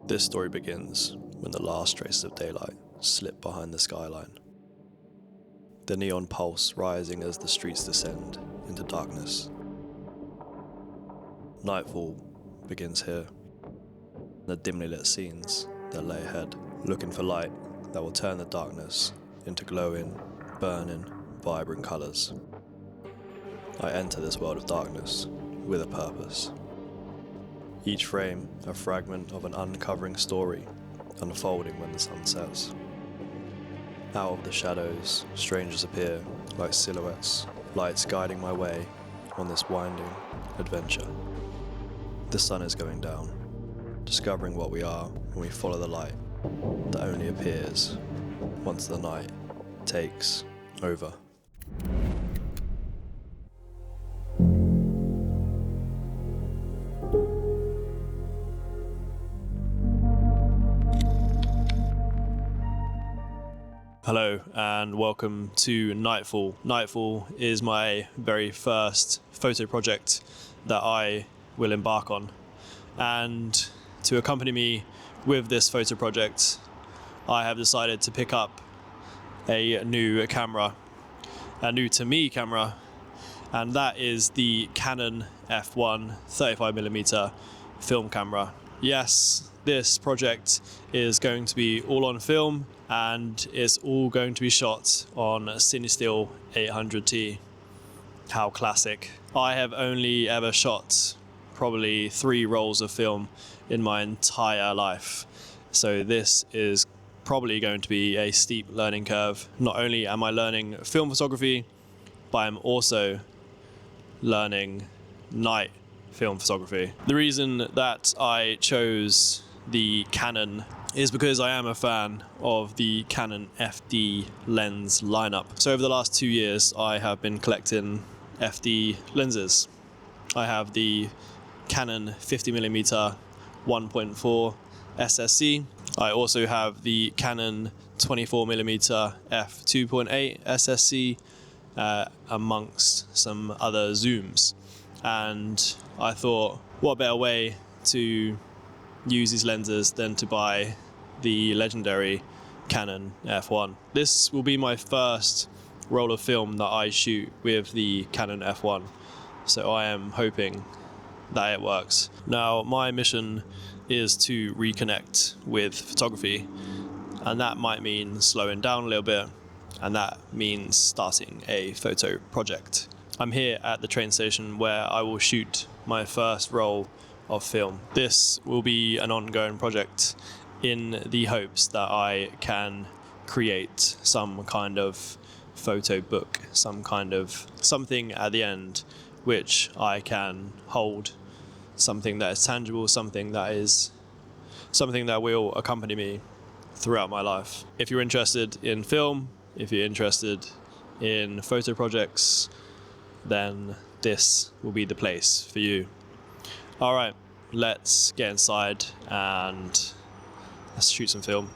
This story begins when the last traces of daylight slip behind the skyline. The neon pulse rising as the streets descend into darkness. Nightfall begins here. The dimly lit scenes that lay ahead, looking for light that will turn the darkness into glowing, burning, vibrant colours. I enter this world of darkness with a purpose. Each frame a fragment of an uncovering story unfolding when the sun sets. Out of the shadows, strangers appear like silhouettes, lights guiding my way on this winding adventure. The sun is going down, discovering what we are when we follow the light that only appears once the night takes over. Hello and welcome to Nightfall. Nightfall is my very first photo project that I will embark on. And to accompany me with this photo project, I have decided to pick up a new camera, a new to me camera, and that is the Canon F1 35mm film camera. Yes, this project is going to be all on film and it's all going to be shot on Cinestill 800T. How classic. I have only ever shot probably 3 rolls of film in my entire life. So this is probably going to be a steep learning curve. Not only am I learning film photography, but I'm also learning night film photography. The reason that I chose the Canon is because I am a fan of the Canon Fd lens lineup. So over the last 2 years, I have been collecting Fd lenses. I have the Canon 50mm 1.4 SSC. I also have the Canon 24mm f2.8 SSC amongst some other zooms. And I thought, what better way to use these lenses than to buy the legendary Canon F1. This will be my first roll of film that I shoot with the Canon F1, so I am hoping that it works. Now, my mission is to reconnect with photography, and that might mean slowing down a little bit, and that means starting a photo project. I'm here at the train station where I will shoot my first roll of film. This will be an ongoing project in the hopes that I can create some kind of photo book, something at the end which I can hold, something that is tangible, something that will accompany me throughout my life. If you're interested in film, if you're interested in photo projects, then this will be the place for you. All right, let's get inside and let's shoot some film.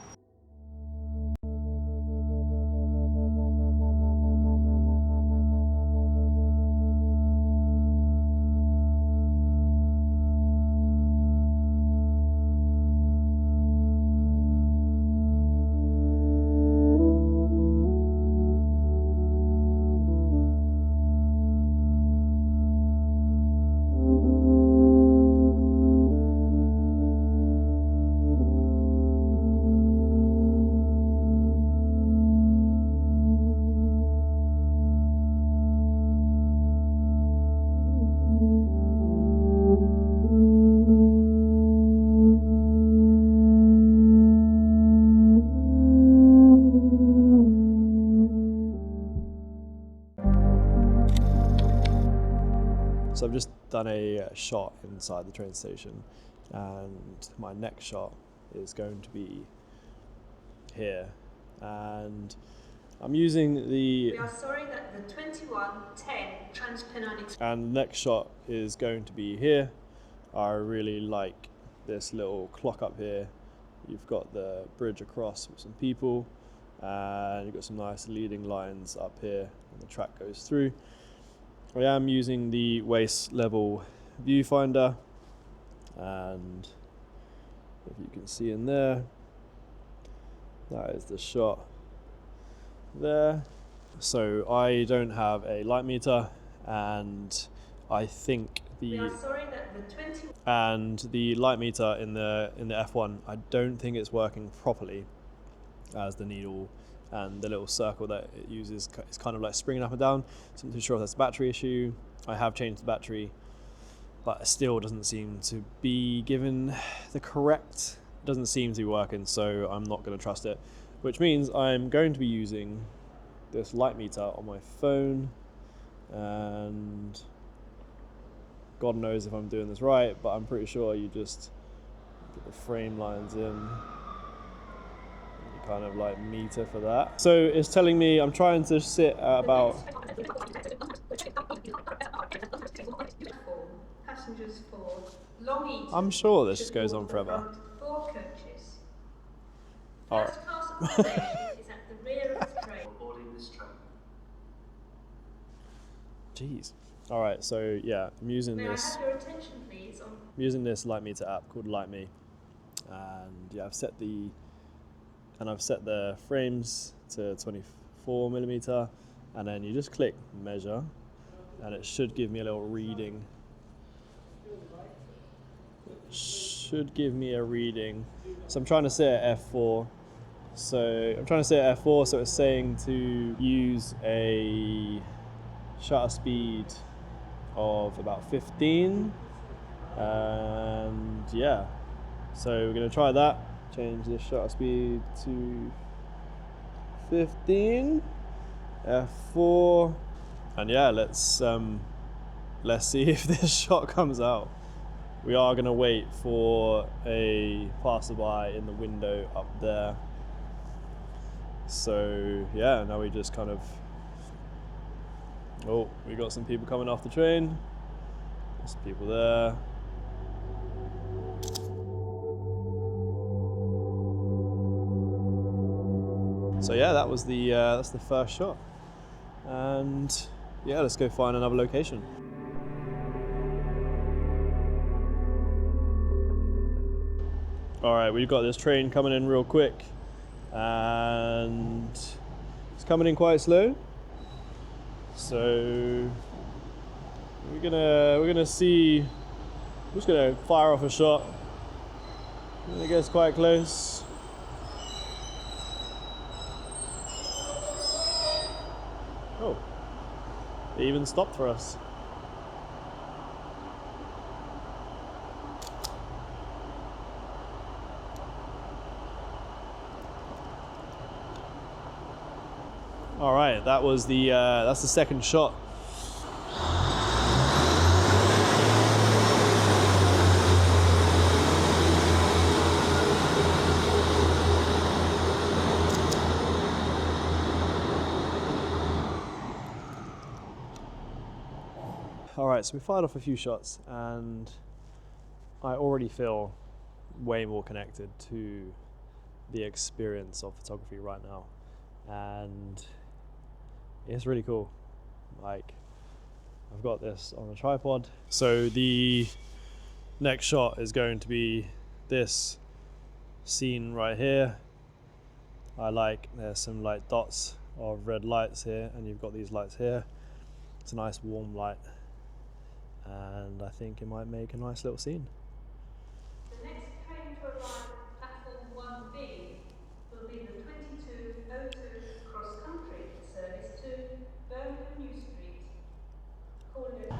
So I've just done a shot inside the train station, and my next shot is going to be here, and I'm using the... We are sorry that the 2110 Transpennine... And the next shot is going to be here. I really like this little clock up here. You've got the bridge across with some people, and you've got some nice leading lines up here, and the track goes through. I am using the waist level viewfinder, and If you can see in there, that is the shot there. So I don't have a light meter, and I think We are sorry that the the light meter in the F1, I don't think it's working properly, as the needle and the little circle that it uses is kind of like springing up and down. So I'm not too sure if that's a battery issue. I have changed the battery, but it still doesn't seem to be given the correct, doesn't seem to be working, so I'm not going to trust it, which means I'm going to be using this light meter on my phone, and God knows if I'm doing this right, but I'm pretty sure you just get the frame lines in, kind of like meter for that. So it's telling me I'm trying to sit at about passengers for Long Eaton. I'm sure this goes on forever. 4 coaches. All right. First class accommodation is at the rear of the train. Boarding this train. Jeez. All right. So yeah, I'm using May this. I have your attention, please? I'm using this light meter app called LightMe, and yeah, I've set the frames to 24mm, and then you just click measure, and it should give me a little reading. It should give me a reading. So I'm trying to set at F4. So it's saying to use a shutter speed of about 15, and yeah, so we're going to try that. Change the shutter speed to 15, F4, and yeah, let's see if this shot comes out. We are going to wait for a passerby in the window up there. So yeah, now we just kind of, oh, we got some people coming off the train. There's some people there. So yeah, that was that's the first shot, and yeah, let's go find another location. All right, we've got this train coming in real quick, and it's coming in quite slow. So we're gonna see. I'm just gonna fire off a shot. When it gets quite close. Oh, it even stopped for us. All right, that was that's the second shot. All right, so we fired off a few shots, and I already feel way more connected to the experience of photography right now, and it's really cool. Like, I've got this on a tripod. So the next shot is going to be this scene right here. There's some like dots of red lights here, and you've got these lights here. It's a nice warm light, and I think it might make a nice little scene. The next train to arrive at platform 1B will be the 2202 cross-country service to Birmingham New Street. Calling it.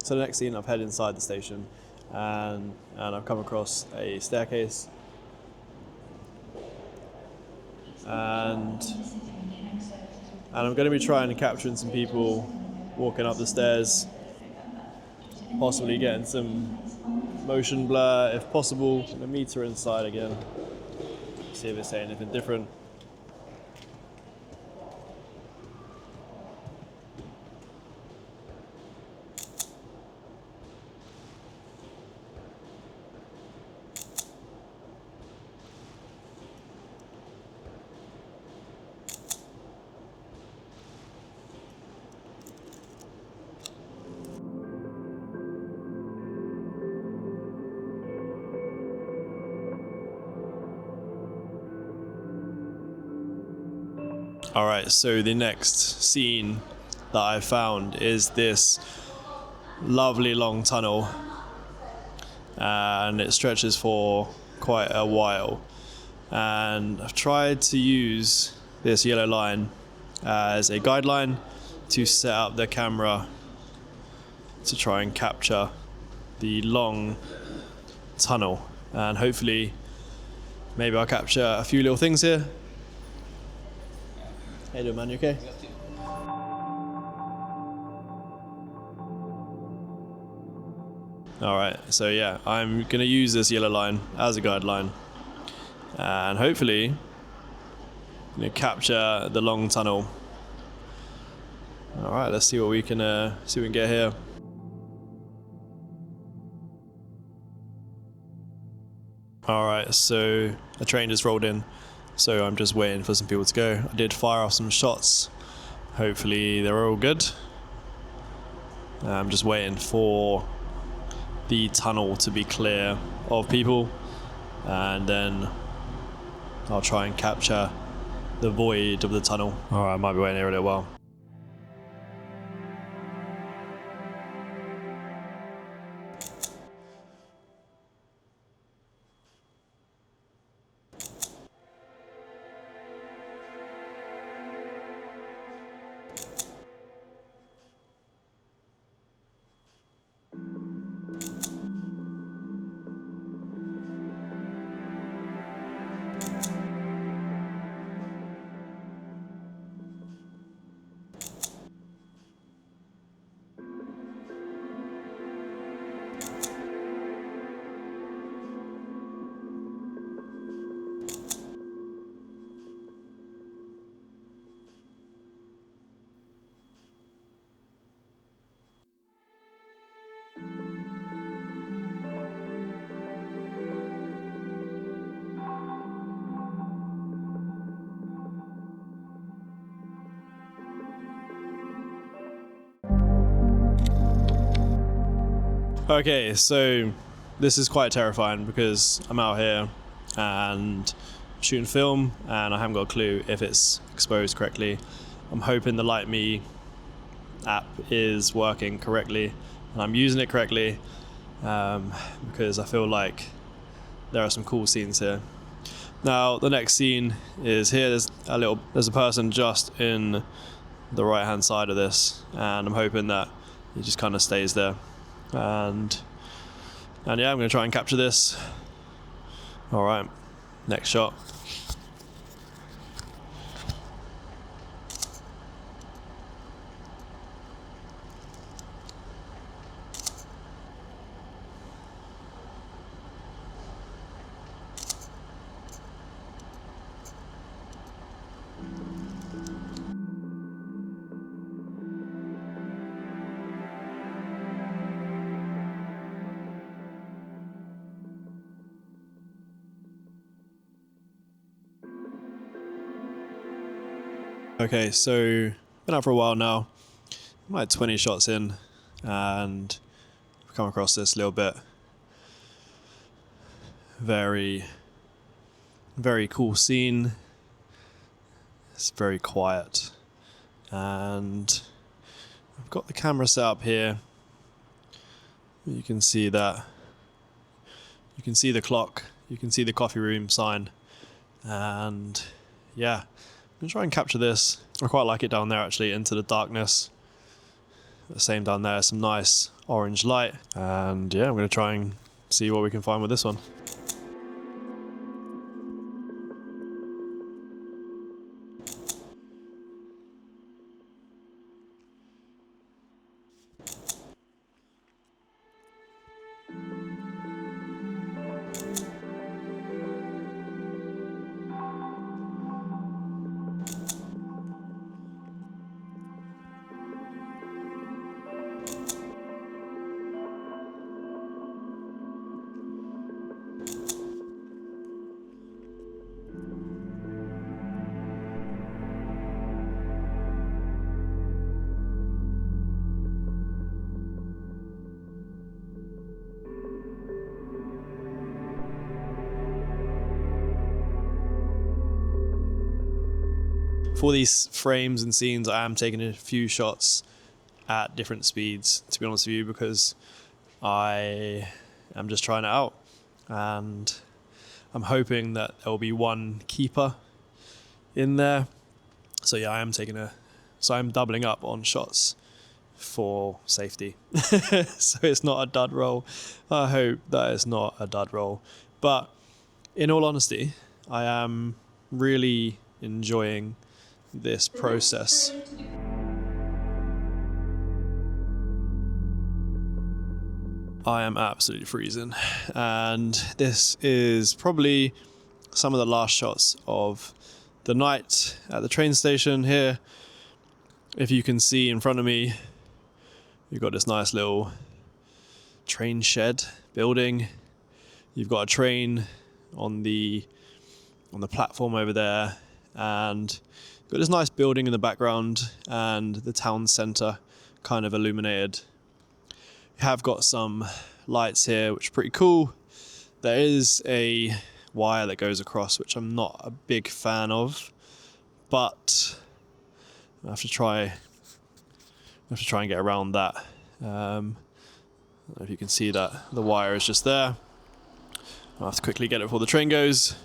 So the next scene, I've headed inside the station, and I've come across a staircase, and I'm going to be trying to capture some people walking up the stairs, possibly getting some motion blur if possible. I'm gonna meter inside again, see if it's saying anything different. Alright, so the next scene that I found is this lovely long tunnel, and it stretches for quite a while, and I've tried to use this yellow line as a guideline to set up the camera to try and capture the long tunnel, and hopefully maybe I'll capture a few little things here. How you doing, man? You okay? Alright, so yeah, I'm going to use this yellow line as a guideline, and hopefully capture the long tunnel. Alright, let's see what we can get here. Alright, so the train just rolled in, so I'm just waiting for some people to go. I did fire off some shots, hopefully they're all good. I'm just waiting for the tunnel to be clear of people, and then I'll try and capture the void of the tunnel. Alright, I might be waiting here a little while. Okay, so this is quite terrifying because I'm out here and shooting film and I haven't got a clue if it's exposed correctly. I'm hoping the Light Me app is working correctly and I'm using it correctly, because I feel like there are some cool scenes here. Now the next scene is here. There's a person just in the right hand side of this, and I'm hoping that he just kind of stays there. And yeah, I'm going to try and capture this. Alright, next shot. Okay, so been out for a while now. I'm like 20 shots in, and I've come across this little bit. Very, very cool scene. It's very quiet, and I've got the camera set up here. You can see that. You can see the clock. You can see the coffee room sign, and yeah. I'm going to try and capture this. I quite like it down there actually, into the darkness. The same down there, some nice orange light. And yeah, I'm going to try and see what we can find with this one. For these frames and scenes, I am taking a few shots at different speeds, to be honest with you, because I am just trying it out, and I'm hoping that there will be one keeper in there. So yeah, I'm doubling up on shots for safety. So it's not a dud roll. I hope that it's not a dud roll. But in all honesty, I am really enjoying this process. I am absolutely freezing, and this is probably some of the last shots of the night at the train station here. If you can see in front of me, you've got this nice little train shed building. You've got a train on the platform over there, and you've got this nice building in the background, and the town centre kind of illuminated. You have got some lights here, which are pretty cool. There is a wire that goes across, which I'm not a big fan of, but I have to try and get around that. I don't know if you can see that the wire is just there. I'll have to quickly get it before the train goes.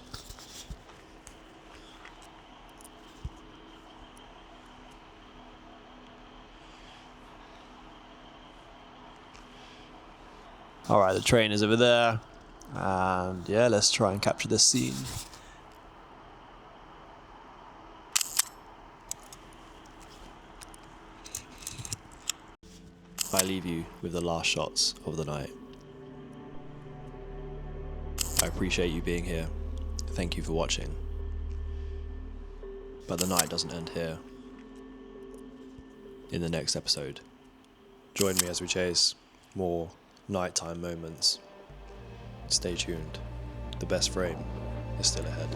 Alright, the train is over there, and yeah, let's try and capture this scene. I leave you with the last shots of the night. I appreciate you being here. Thank you for watching. But the night doesn't end here. In the next episode, join me as we chase more nighttime moments. Stay tuned. The best frame is still ahead.